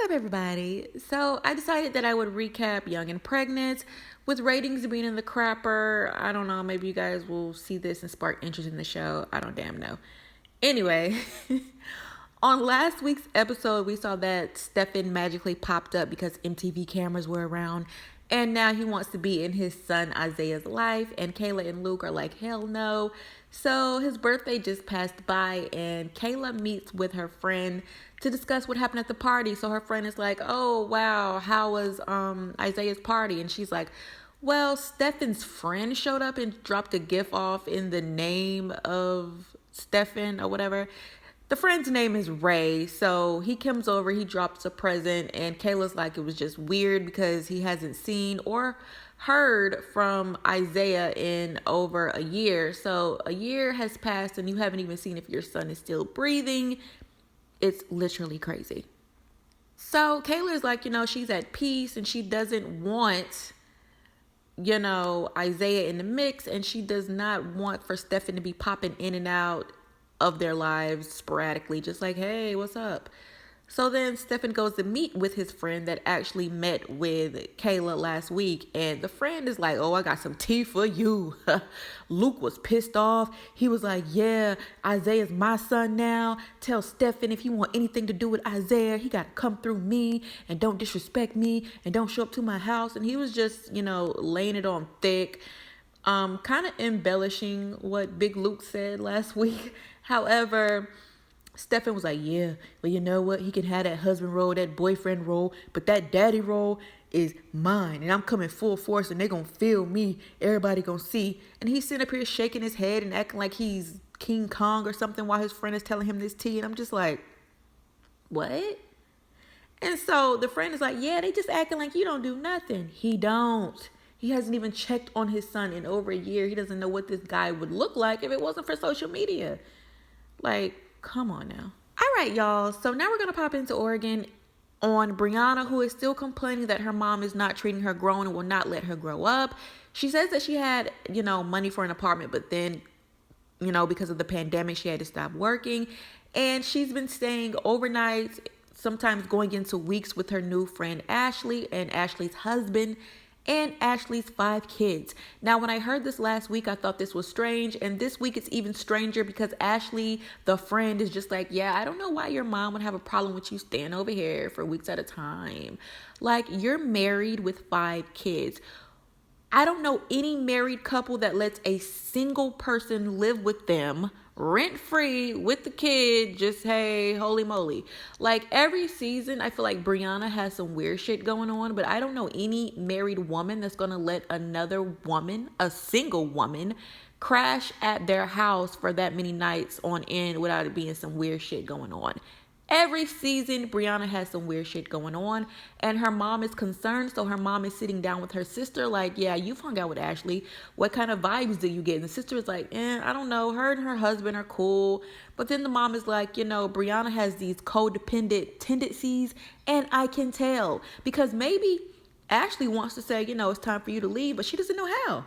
up, everybody? So I decided that I would recap Young and Pregnant. With ratings being in the crapper, I don't know, maybe you guys will see this and spark interest in the show. I don't damn know. Anyway, on last week's episode, we saw that Stephan magically popped up because MTV cameras were around. And now he wants to be in his son Isaiah's life. And Kayla and Luke are like, hell no. So his birthday just passed by and Kayla meets with her friend to discuss what happened at the party. So her friend is like, oh, wow, how was Isaiah's party? And she's like, well, Stephan's friend showed up and dropped a gift off in the name of Stephan or whatever. The friend's name is Ray, so he comes over, he drops a present, and Kayla's like, it was just weird because he hasn't seen or heard from Isaiah in over a year. So a year has passed and you haven't even seen if your son is still breathing. It's literally crazy. So Kayla is like, she's at peace and she doesn't want, Isaiah in the mix, and she does not want for Stephan to be popping in and out of their lives sporadically, just like, hey, what's up? So then Stephan goes to meet with his friend that actually met with Kayla last week. And the friend is like, oh, I got some tea for you. Luke was pissed off. He was like, yeah, Isaiah's my son now. Tell Stephan if you want anything to do with Isaiah, he got to come through me and don't disrespect me and don't show up to my house. And he was just, laying it on thick, kind of embellishing what Big Luke said last week. However, Stephan was like, yeah, well, you know what? He can have that husband role, that boyfriend role, but that daddy role is mine. And I'm coming full force and they're going to feel me. Everybody going to see. And he's sitting up here shaking his head and acting like he's King Kong or something while his friend is telling him this tea. And I'm just like, what? And so the friend is like, yeah, they just acting like you don't do nothing. He don't. He hasn't even checked on his son in over a year. He doesn't know what this guy would look like if it wasn't for social media. Like, come on now. All right, y'all. So now we're going to pop into Oregon on Brianna, who is still complaining that her mom is not treating her grown and will not let her grow up. She says that she had, money for an apartment, but then, because of the pandemic, she had to stop working. And she's been staying overnight, sometimes going into weeks with her new friend, Ashley, and Ashley's husband, and Ashley's 5 kids. Now, when I heard this last week, I thought this was strange. And this week it's even stranger because Ashley, the friend, is just like, yeah, I don't know why your mom would have a problem with you staying over here for weeks at a time. Like, you're married with 5 kids. I don't know any married couple that lets a single person live with them rent-free with the kid, just, hey, holy moly. Like, every season, I feel like Brianna has some weird shit going on, but I don't know any married woman that's going to let another woman, a single woman, crash at their house for that many nights on end without it being some weird shit going on. Every season, Brianna has some weird shit going on, and her mom is concerned, so her mom is sitting down with her sister like, yeah, you've hung out with Ashley. What kind of vibes do you get? And the sister is like, I don't know. Her and her husband are cool. But then the mom is like, Brianna has these codependent tendencies, and I can tell. Because maybe Ashley wants to say, it's time for you to leave, but she doesn't know how.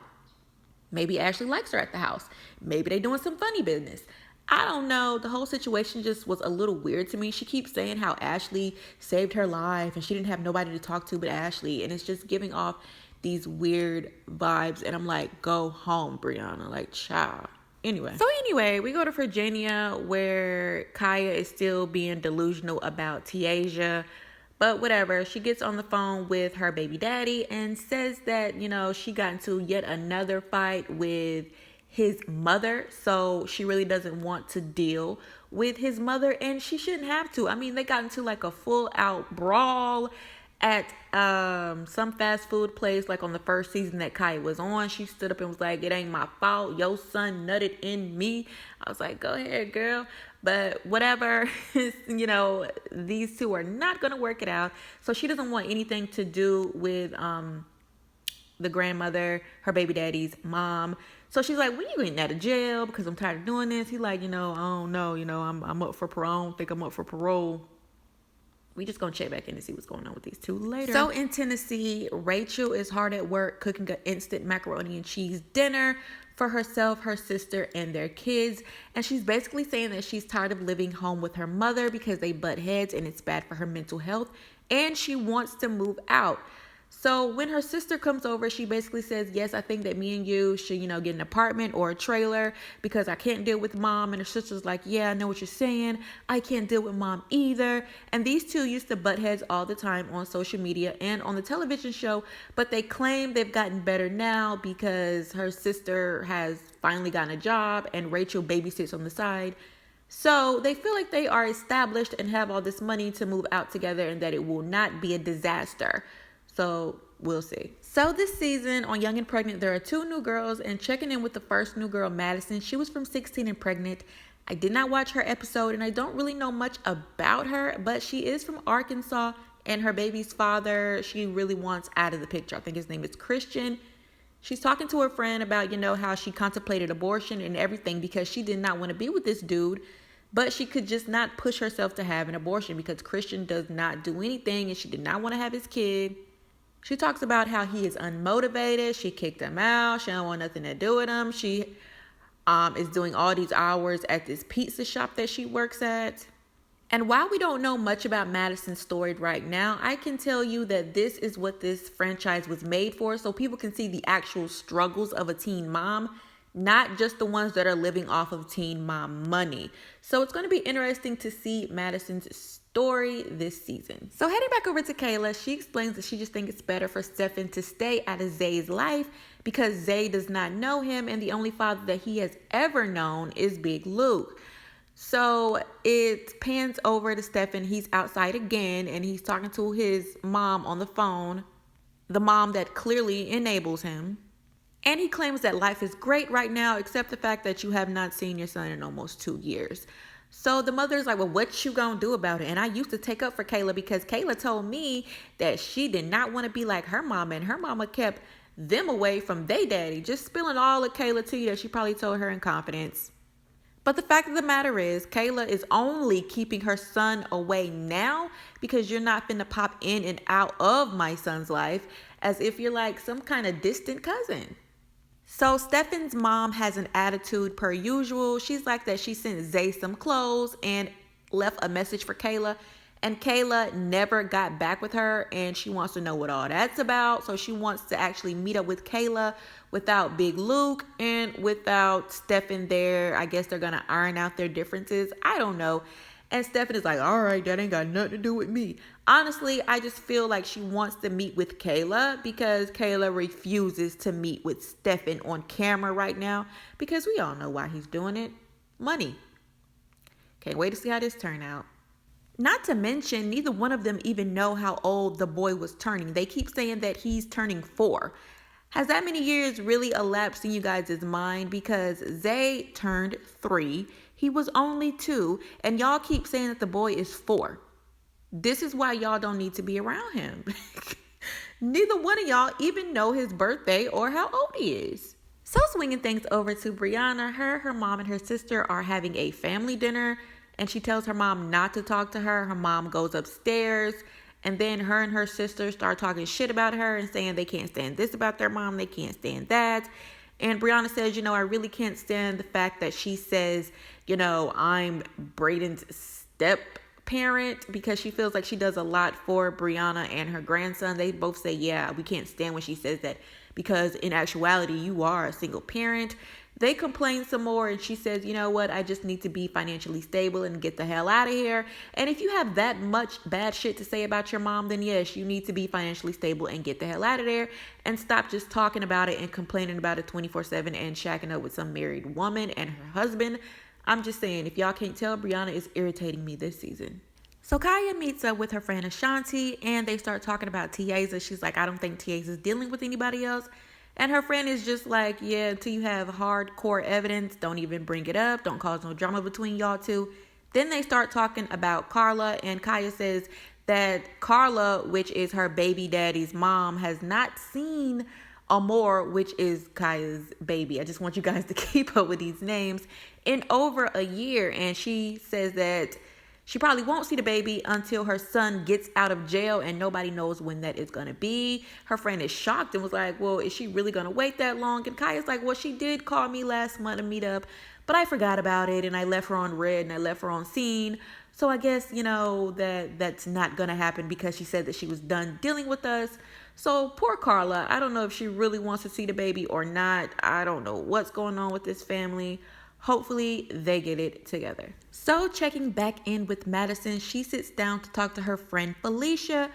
Maybe Ashley likes her at the house. Maybe they're doing some funny business. I don't know. The whole situation just was a little weird to me. She keeps saying how Ashley saved her life and she didn't have nobody to talk to but Ashley. And it's just giving off these weird vibes. And I'm like, go home, Brianna. Like, child. Anyway, we go to Virginia where Kaya is still being delusional about Tiaja. But whatever, she gets on the phone with her baby daddy and says that, she got into yet another fight with his mother, so she really doesn't want to deal with his mother, and she shouldn't have to. I mean, they got into like a full out brawl at some fast food place, like on the first season that Kaya was on. She stood up and was like, it ain't my fault, your son nutted in me. I was like, go ahead, girl. But whatever, these two are not gonna work it out. So she doesn't want anything to do with the grandmother, her baby daddy's mom. So she's like, when you getting out of jail? Because I'm tired of doing this. He's like, I don't know. I'm up for parole. I don't think I'm up for parole. We just gonna check back in and see what's going on with these two later. So in Tennessee, Rachel is hard at work cooking an instant macaroni and cheese dinner for herself, her sister, and their kids. And she's basically saying that she's tired of living home with her mother because they butt heads and it's bad for her mental health. And she wants to move out. So when her sister comes over, she basically says, yes, I think that me and you should, get an apartment or a trailer because I can't deal with mom. And her sister's like, yeah, I know what you're saying. I can't deal with mom either. And these two used to butt heads all the time on social media and on the television show. But they claim they've gotten better now because her sister has finally gotten a job and Rachel babysits on the side. So they feel like they are established and have all this money to move out together and that it will not be a disaster. So we'll see. So this season on Young and Pregnant, there are 2 new girls, and checking in with the first new girl, Madison. She was from 16 and Pregnant. I did not watch her episode and I don't really know much about her, but she is from Arkansas and her baby's father, she really wants out of the picture. I think his name is Christian. She's talking to her friend about, how she contemplated abortion and everything because she did not want to be with this dude, but she could just not push herself to have an abortion because Christian does not do anything and she did not want to have his kid. She talks about how he is unmotivated. She kicked him out. She don't want nothing to do with him. She is doing all these hours at this pizza shop that she works at. And while we don't know much about Madison's story right now, I can tell you that this is what this franchise was made for, so people can see the actual struggles of a teen mom, not just the ones that are living off of teen mom money. So it's going to be interesting to see Madison's story this season. So heading back over to Kayla, she explains that she just thinks it's better for Stephan to stay out of Zay's life because Zay does not know him and the only father that he has ever known is Big Luke. So it pans over to Stephan. He's outside again and he's talking to his mom on the phone, the mom that clearly enables him. And he claims that life is great right now, except the fact that you have not seen your son in almost 2 years. So the mother's like, well, what you gonna do about it? And I used to take up for Kayla because Kayla told me that she did not want to be like her mama, and her mama kept them away from their daddy, just spilling all of Kayla tea that she probably told her in confidence. But the fact of the matter is, Kayla is only keeping her son away now because you're not finna pop in and out of my son's life as if you're like some kind of distant cousin. So Stephan's mom has an attitude per usual. She's like that she sent Zay some clothes and left a message for Kayla. And Kayla never got back with her and she wants to know what all that's about. So she wants to actually meet up with Kayla without Big Luke and without Stephan there. I guess they're going to iron out their differences. I don't know. And Stephan is like, all right, that ain't got nothing to do with me. Honestly, I just feel like she wants to meet with Kayla because Kayla refuses to meet with Stephan on camera right now because we all know why he's doing it. Money. Can't wait to see how this turns out. Not to mention, neither one of them even know how old the boy was turning. They keep saying that he's turning 4. Has that many years really elapsed in you guys' mind? Because Zay turned 3. He was only 2. And y'all keep saying that the boy is 4. This is why y'all don't need to be around him. Neither one of y'all even know his birthday or how old he is. So swinging things over to Brianna, her mom, and her sister are having a family dinner. And she tells her mom not to talk to her. Her mom goes upstairs. And then her and her sister start talking shit about her and saying they can't stand this about their mom. They can't stand that. And Brianna says, I really can't stand the fact that she says, I'm Brayden's step parent because she feels like she does a lot for Brianna and her grandson. They both say, yeah, we can't stand when she says that because in actuality, you are a single parent. They complain some more and she says, you know what, I just need to be financially stable and get the hell out of here. And if you have that much bad shit to say about your mom, then yes, you need to be financially stable and get the hell out of there and stop just talking about it and complaining about it 24/7 and shacking up with some married woman and her husband. I'm just saying, if y'all can't tell, Brianna is irritating me this season. So Kaya meets up with her friend Ashanti and they start talking about Tiaza. She's like, I don't think Tiaza's dealing with anybody else. And her friend is just like, yeah, until you have hardcore evidence, don't even bring it up. Don't cause no drama between y'all two. Then they start talking about Carla, and Kaya says that Carla, which is her baby daddy's mom, has not seen Amor, which is Kaya's baby. I just want you guys to keep up with these names, in over a year. And she says that She probably won't see the baby until her son gets out of jail, and nobody knows when that is going to be. Her friend is shocked and was like, well, is she really going to wait that long? And Kaya's like, well, she did call me last month to meet up, but I forgot about it, and I left her on red, and I left her on scene. So I guess, that's not going to happen because she said that she was done dealing with us. So poor Carla, I don't know if she really wants to see the baby or not. I don't know what's going on with this family. Hopefully they get it together. So checking back in with Madison, she sits down to talk to her friend Felicia,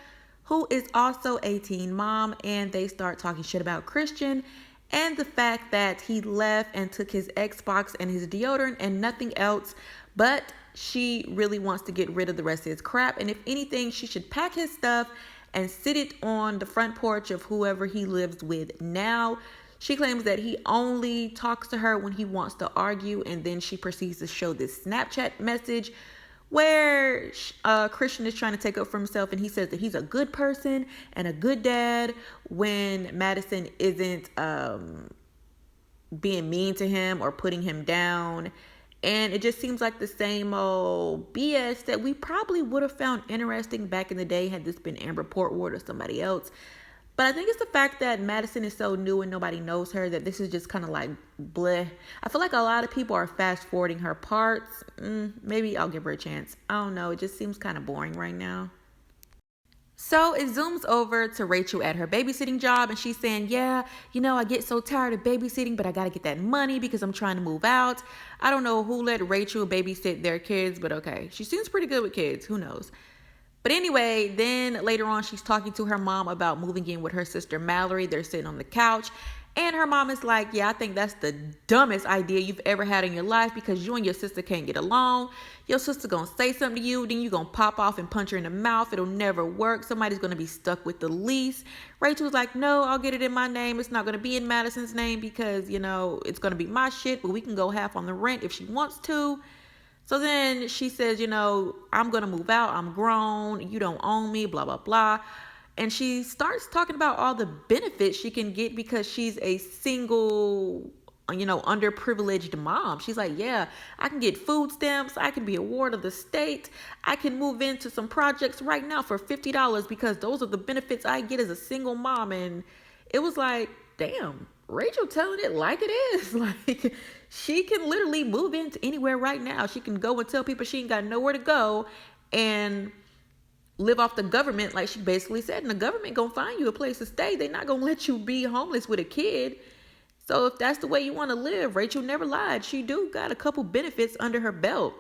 who is also a teen mom, and they start talking shit about Christian and the fact that he left and took his Xbox and his deodorant and nothing else, but she really wants to get rid of the rest of his crap, and if anything, she should pack his stuff and sit it on the front porch of whoever he lives with now. She claims that he only talks to her when he wants to argue, and then she proceeds to show this Snapchat message where Christian is trying to take up for himself, and he says that he's a good person and a good dad when Madison isn't being mean to him or putting him down. And it just seems like the same old BS that we probably would have found interesting back in the day had this been Amber Portwood or somebody else. But I think it's the fact that Madison is so new and nobody knows her that this is just kind of like bleh. I feel like a lot of people are fast forwarding her parts. Maybe I'll give her a chance. I don't know. It just seems kind of boring right now. So it zooms over to Rachel at her babysitting job, and she's saying, yeah, I get so tired of babysitting, but I got to get that money because I'm trying to move out. I don't know who let Rachel babysit their kids, but okay. She seems pretty good with kids. Who knows? But anyway, then later on, she's talking to her mom about moving in with her sister Mallory. They're sitting on the couch, and her mom is like, yeah, I think that's the dumbest idea you've ever had in your life because you and your sister can't get along. Your sister gonna say something to you, then you gonna pop off and punch her in the mouth. It'll never work. Somebody's gonna be stuck with the lease. Rachel's like, no, I'll get it in my name. It's not gonna be in Madison's name because, it's gonna be my shit, but we can go half on the rent if she wants to. So then she says, I'm going to move out. I'm grown. You don't own me, blah, blah, blah. And she starts talking about all the benefits she can get because she's a single, underprivileged mom. She's like, yeah, I can get food stamps. I can be a ward of the state. I can move into some projects right now for $50 because those are the benefits I get as a single mom. And it was like, damn, Rachel telling it like it is. Like, she can literally move into anywhere right now. She can go and tell people she ain't got nowhere to go and live off the government, like she basically said. And the government gonna find you a place to stay. They're not gonna let you be homeless with a kid. So if that's the way you want to live, Rachel never lied. She do got a couple benefits under her belt.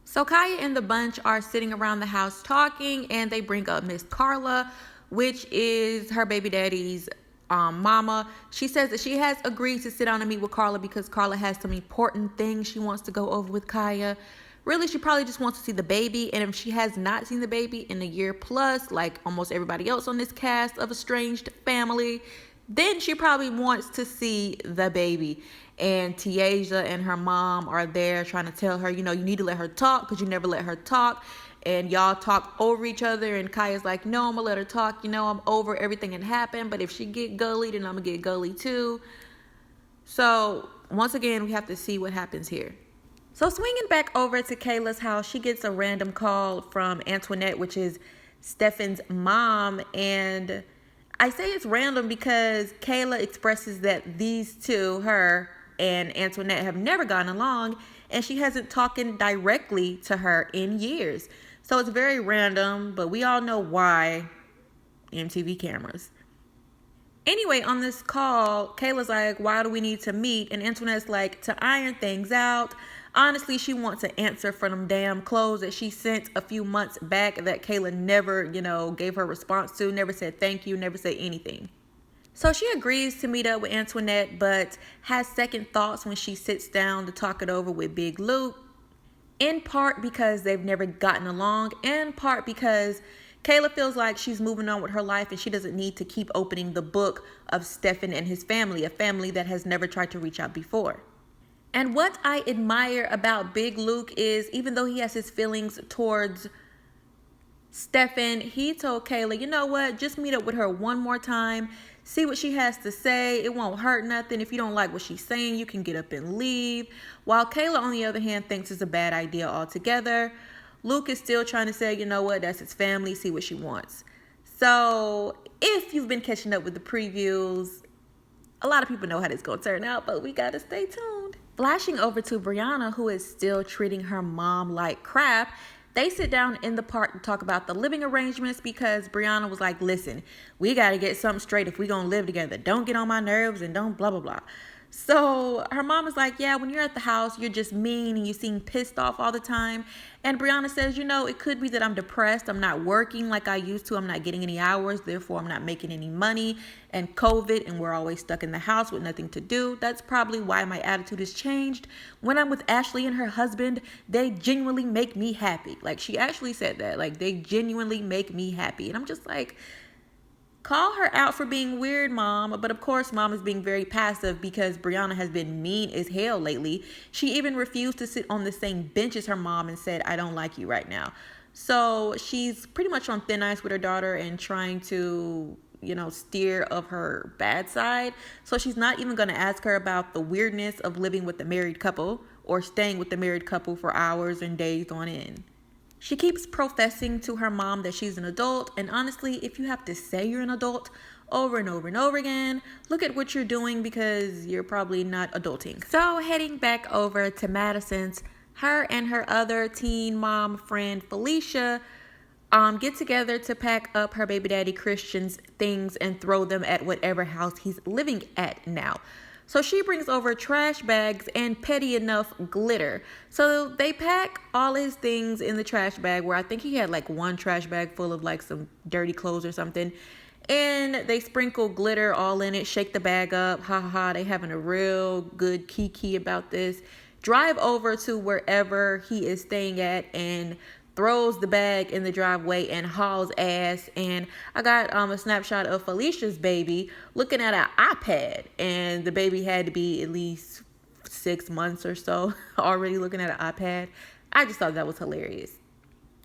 So Kaya and the bunch are sitting around the house talking, and they bring up Miss Carla, which is her baby daddy's mama. She says that she has agreed to sit down and meet with Carla because Carla has some important things she wants to go over with Kaya. Really, she probably just wants to see the baby, and if she has not seen the baby in a year plus, like almost everybody else on this cast of Estranged Family, then she probably wants to see the baby. And Tiaja and her mom are there trying to tell her, you need to let her talk because you never let her talk. And y'all talk over each other, and Kaya's like, no, I'm gonna let her talk. I'm over everything that happened, but if she get gully, then I'm gonna get gully too. So once again, we have to see what happens here. So swinging back over to Kayla's house, she gets a random call from Antoinette, which is Stephan's mom. And I say it's random because Kayla expresses that these two, her and Antoinette, have never gotten along, and she hasn't talked directly to her in years. So it's very random, but we all know why. MTV cameras. Anyway, on this call, Kayla's like, why do we need to meet? And Antoinette's like, to iron things out. Honestly, she wants an answer for them damn clothes that she sent a few months back that Kayla never, gave her response to, never said thank you, never said anything. So she agrees to meet up with Antoinette, but has second thoughts when she sits down to talk it over with Big Luke. In part because they've never gotten along, in part because Kayla feels like she's moving on with her life and she doesn't need to keep opening the book of Stephan and his family, a family that has never tried to reach out before. And what I admire about Big Luke is, even though he has his feelings towards Stephan, he told Kayla, you know what, just meet up with her one more time, see what she has to say. It won't hurt nothing. If you don't like what she's saying, you can get up and leave. While Kayla, on the other hand, thinks it's a bad idea altogether. Luke is still trying to say, you know what, that's his family, see what she wants. So if you've been catching up with the previews, a lot of people know how this is going to turn out, but we got to stay tuned. Flashing over to Brianna, who is still treating her mom like crap. They sit down in the park to talk about the living arrangements because Brianna was like, listen, we got to get something straight if we're going to live together. Don't get on my nerves and don't blah, blah, blah. So her mom is like, yeah, when you're at the house, you're just mean and you seem pissed off all the time. And Brianna says, you know, it could be that I'm depressed. I'm not working like I used to. I'm not getting any hours. Therefore, I'm not making any money. And COVID, and we're always stuck in the house with nothing to do. That's probably why my attitude has changed. When I'm with Ashley and her husband, they genuinely make me happy. Like, she actually said that. Like, they genuinely make me happy. And I'm just like, call her out for being weird, Mom. But of course, Mom is being very passive because Brianna has been mean as hell lately. She even refused to sit on the same bench as her mom and said, I don't like you right now. So she's pretty much on thin ice with her daughter and trying to, you know, steer of her bad side. So she's not even going to ask her about the weirdness of living with the married couple or staying with the married couple for hours and days on end. She keeps professing to her mom that she's an adult, and honestly, if you have to say you're an adult over and over and over again, look at what you're doing because you're probably not adulting. So heading back over to Madison's, her and her other teen mom friend Felicia get together to pack up her baby daddy Christian's things and throw them at whatever house he's living at now. So she brings over trash bags and petty enough glitter. So they pack all his things in the trash bag, where I think he had like one trash bag full of like some dirty clothes or something. And they sprinkle glitter all in it, shake the bag up. Ha ha ha, they having a real good kiki about this. Drive over to wherever he is staying at and throws the bag in the driveway and hauls ass. And I got a snapshot of Felicia's baby looking at an iPad, and the baby had to be at least 6 months or so already looking at an iPad. I just thought that was hilarious.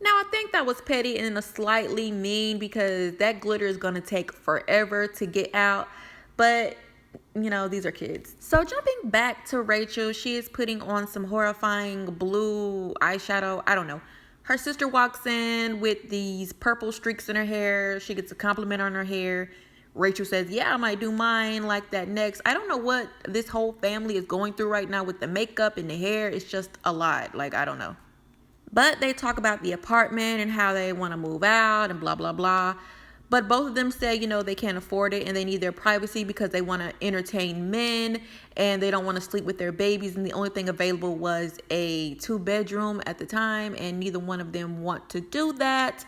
Now, I think that was petty and a slightly mean because that glitter is going to take forever to get out, but you know, these are kids. So jumping back to Rachel, she is putting on some horrifying blue eyeshadow. I don't know. Her sister walks in with these purple streaks in her hair. She gets a compliment on her hair. Rachel says, yeah, I might do mine like that next. I don't know what this whole family is going through right now with the makeup and the hair. It's just a lot. Like, I don't know. But they talk about the apartment and how they want to move out and blah, blah, blah. But both of them say, you know, they can't afford it and they need their privacy because they want to entertain men and they don't want to sleep with their babies. And the only thing available was a 2-bedroom at the time, and neither one of them want to do that.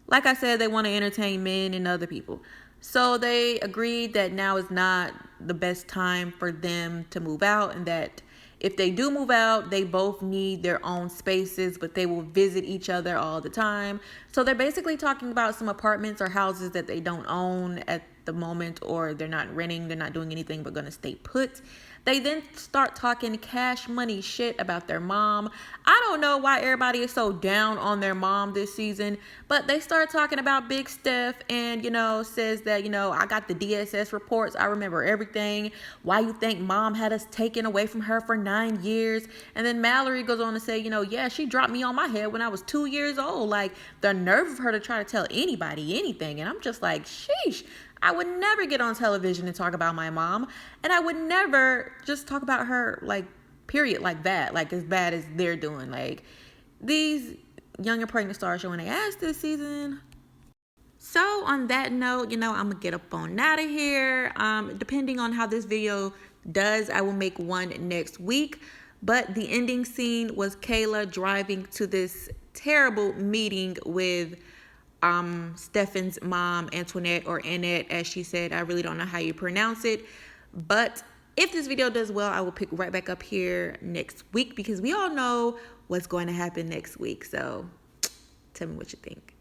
Like I said, they want to entertain men and other people. So they agreed that now is not the best time for them to move out, and that if they do move out, they both need their own spaces, but they will visit each other all the time. So they're basically talking about some apartments or houses that they don't own at the moment, or they're not renting, they're not doing anything but going to stay put. They then start talking cash money shit about their mom. I don't know why everybody is so down on their mom this season, but they start talking about Big Steph and, you know, says that, you know, I got the DSS reports. I remember everything. Why you think mom had us taken away from her for 9 years? And then Mallory goes on to say, you know, yeah, she dropped me on my head when I was 2 years old. Like, the nerve of her to try to tell anybody anything. And I'm just like, sheesh. I would never get on television and talk about my mom. And I would never just talk about her, like, period, like that. Like, as bad as they're doing. Like, these young and pregnant stars showing their ass this season. So, on that note, you know, I'm going to get up on out of here. Depending on how this video does, I will make one next week. But the ending scene was Kayla driving to this terrible meeting with Stephan's mom, Antoinette, or Annette, as she said. I really don't know how you pronounce it. But if this video does well, I will pick right back up here next week because we all know what's going to happen next week. So tell me what you think.